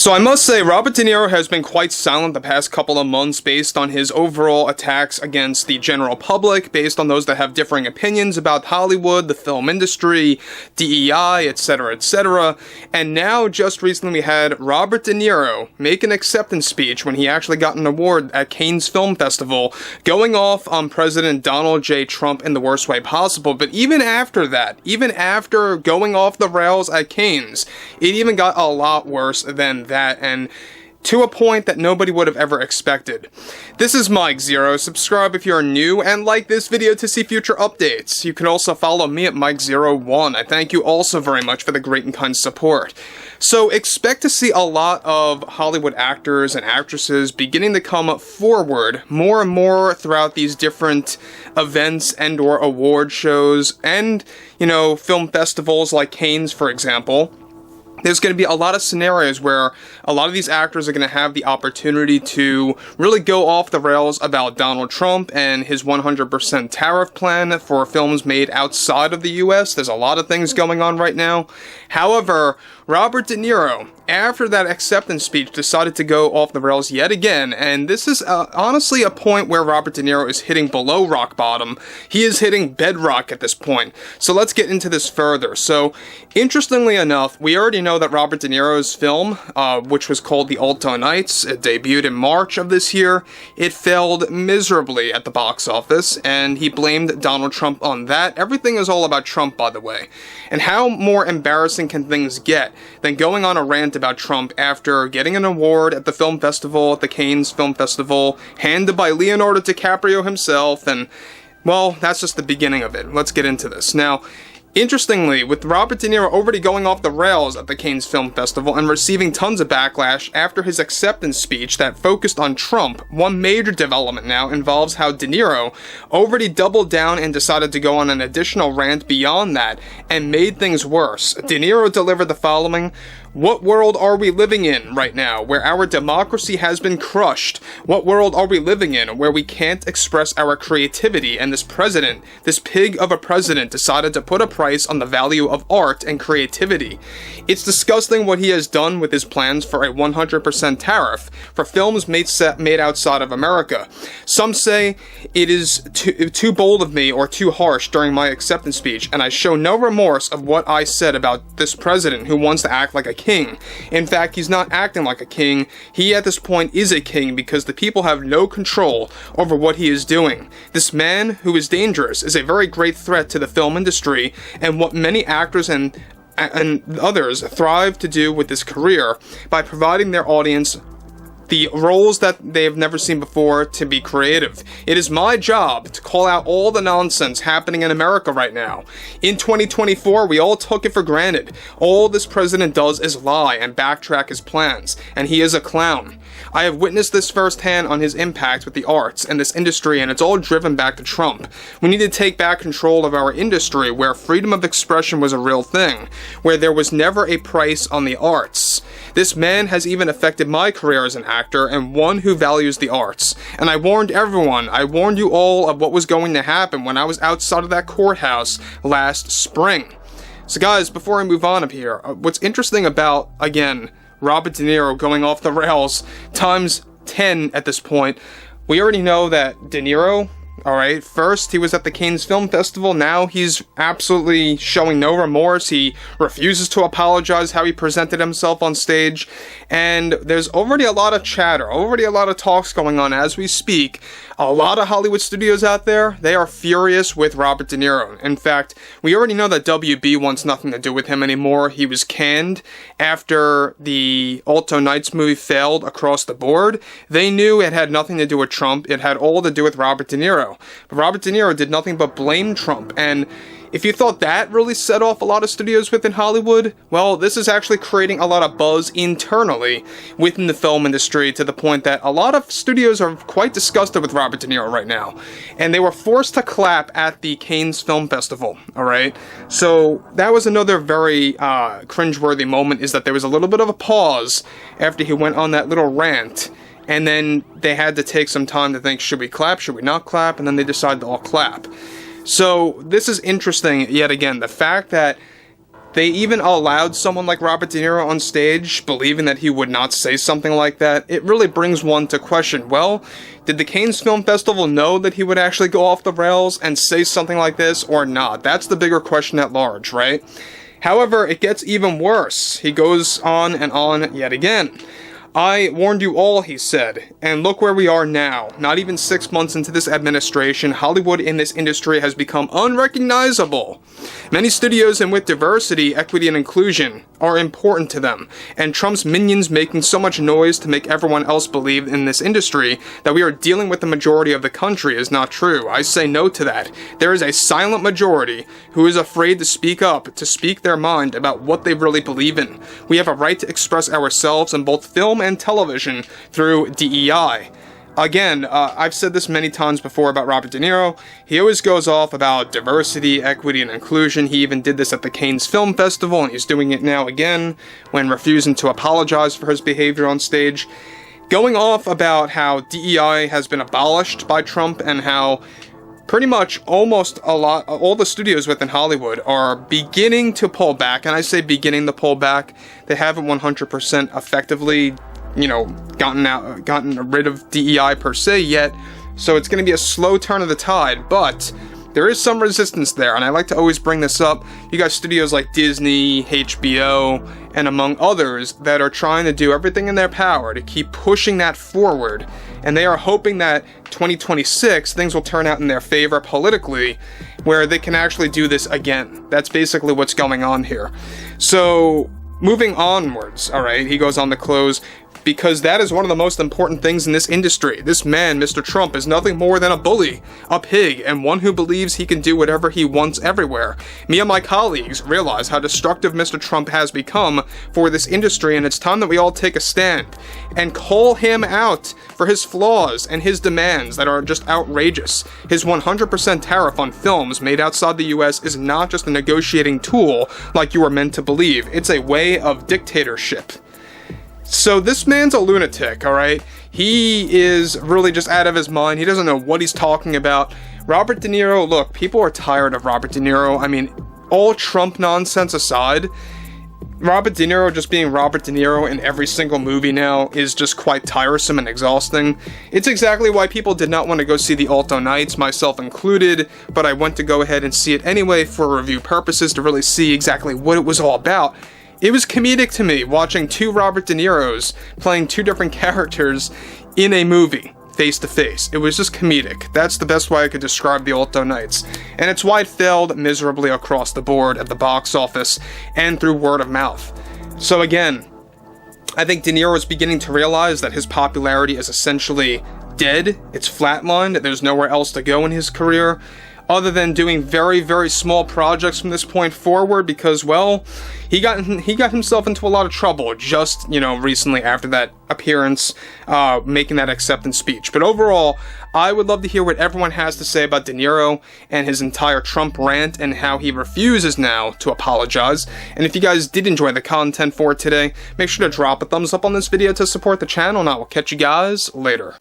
So I must say, Robert De Niro has been quite silent the past couple of months based on his overall attacks against the general public, based on those that have differing opinions about Hollywood, the film industry, DEI, etc., etc. And now, just recently, we had Robert De Niro make an acceptance speech when he actually got an award at Cannes Film Festival, going off on President Donald J. Trump in the worst way possible. But even after that, even after going off the rails at Cannes, it even got a lot worse than that, and to a point that nobody would have ever expected. This is Mike Zero. Subscribe if you're new, and like this video to see future updates. You can also follow me at Mike01. I thank you also very much for the great and kind support. So expect to see a lot of Hollywood actors and actresses beginning to come forward more and more throughout these different events and or award shows and, film festivals like Cannes, for example. There's going to be a lot of scenarios where a lot of these actors are going to have the opportunity to really go off the rails about Donald Trump and his 100% tariff plan for films made outside of the US. There's a lot of things going on right now. However, Robert De Niro, after that acceptance speech, decided to go off the rails yet again, and this is honestly a point where Robert De Niro is hitting below rock bottom. He is hitting bedrock at this point. So let's get into this further. So, interestingly enough, we already know that Robert De Niro's film, which was called The Alto Nights, it debuted in March of this year. It failed miserably at the box office, and he blamed Donald Trump on that. Everything is all about Trump, by the way. And how more embarrassing can things get than going on a rant about Trump after getting an award at the film festival, at the Cannes Film Festival, handed by Leonardo DiCaprio himself, and, well, that's just the beginning of it. Let's get into this. Now, interestingly, with Robert De Niro already going off the rails at the Cannes Film Festival and receiving tons of backlash after his acceptance speech that focused on Trump, one major development now involves how De Niro already doubled down and decided to go on an additional rant beyond that and made things worse. De Niro delivered the following: "What world are we living in right now, where our democracy has been crushed? What world are we living in, where we can't express our creativity, and this president, this pig of a president, decided to put a price on the value of art and creativity? It's disgusting what he has done with his plans for a 100% tariff for films made outside of America. Some say it is too bold of me or too harsh during my acceptance speech, and I show no remorse of what I said about this president who wants to act like a king. In fact, he's not acting like a king. He at this point is a king because the people have no control over what he is doing. This man, who is dangerous, is a very great threat to the film industry and what many actors and others thrive to do with this career by providing their audience the roles that they have never seen before to be creative. It is my job to call out all the nonsense happening in America right now. In 2024, we all took it for granted. All this president does is lie and backtrack his plans, and he is a clown. I have witnessed this firsthand on his impact with the arts and this industry, and it's all driven back to Trump. We need to take back control of our industry where freedom of expression was a real thing, where there was never a price on the arts. This man has even affected my career as an actor and one who values the arts. And I warned everyone, I warned you all of what was going to happen when I was outside of that courthouse last spring." So guys, before I move on up here, what's interesting about, again, Robert De Niro going off the rails times 10 at this point, we already know that De Niro, alright, first he was at the Cannes Film Festival, now he's absolutely showing no remorse, he refuses to apologize how he presented himself on stage, and there's already a lot of chatter, already a lot of talks going on as we speak. A lot of Hollywood studios out there, they are furious with Robert De Niro. In fact, we already know that WB wants nothing to do with him anymore. He was canned after the Alto Nights movie failed across the board. They knew it had nothing to do with Trump, it had all to do with Robert De Niro. But Robert De Niro did nothing but blame Trump, and if you thought that really set off a lot of studios within Hollywood, well, this is actually creating a lot of buzz internally within the film industry to the point that a lot of studios are quite disgusted with Robert De Niro right now. And they were forced to clap at the Cannes Film Festival, alright? So that was another very cringeworthy moment, is that there was a little bit of a pause after he went on that little rant. And then they had to take some time to think, should we clap, should we not clap? And then they decided to all clap. So this is interesting, yet again, the fact that They even allowed someone like Robert De Niro on stage, believing that he would not say something like that. It really brings one to question, well, did the Cannes Film Festival know that he would actually go off the rails and say something like this or not? That's the bigger question at large, right? However, it gets even worse. He goes on and on yet again. I warned you all, he said, and look where we are now. Not even 6 months into this administration, Hollywood in this industry has become unrecognizable. Many studios and with diversity, equity, and inclusion are important to them, and Trump's minions making so much noise to make everyone else believe in this industry that we are dealing with the majority of the country is not true. I say no to that. There is a silent majority who is afraid to speak up, to speak their mind about what they really believe in. We have a right to express ourselves in both film and television through DEI. Again, I've said this many times before about Robert De Niro. He always goes off about diversity, equity, and inclusion. He even did this at the Cannes Film Festival, and he's doing it now again when refusing to apologize for his behavior on stage. Going off about how DEI has been abolished by Trump and how pretty much all the studios within Hollywood are beginning to pull back, and I say beginning to pull back. They haven't 100% effectively, gotten rid of DEI per se yet, so it's going to be a slow turn of the tide, but there is some resistance there, and I like to always bring this up. You got studios like Disney, HBO, and among others that are trying to do everything in their power to keep pushing that forward, and they are hoping that 2026 things will turn out in their favor politically, where they can actually do this again. That's basically what's going on here. So, moving onwards, alright, he goes on to close, because that is one of the most important things in this industry. This man, Mr. Trump, is nothing more than a bully, a pig, and one who believes he can do whatever he wants everywhere. Me and my colleagues realize how destructive Mr. Trump has become for this industry, and it's time that we all take a stand and call him out for his flaws and his demands that are just outrageous. His 100% tariff on films made outside the US is not just a negotiating tool like you are meant to believe. It's a way of dictatorship. So this man's a lunatic, alright? He is really just out of his mind. He doesn't know what he's talking about. Robert De Niro, look, people are tired of Robert De Niro. I mean, all Trump nonsense aside, Robert De Niro just being Robert De Niro in every single movie now is just quite tiresome and exhausting. It's exactly why people did not want to go see The Alto Knights, myself included, but I went to go ahead and see it anyway for review purposes to really see exactly what it was all about. It was comedic to me, watching two Robert De Niros playing two different characters in a movie, face to face. It was just comedic. That's the best way I could describe The Alto Knights. And it's why it failed miserably across the board at the box office and through word of mouth. So again, I think De Niro is beginning to realize that his popularity is essentially dead. It's flatlined. There's nowhere else to go in his career, other than doing very, very small projects from this point forward, because, well, he got himself into a lot of trouble just, recently after that appearance, making that acceptance speech. But overall, I would love to hear what everyone has to say about De Niro and his entire Trump rant and how he refuses now to apologize. And if you guys did enjoy the content for today, make sure to drop a thumbs up on this video to support the channel, and I will catch you guys later.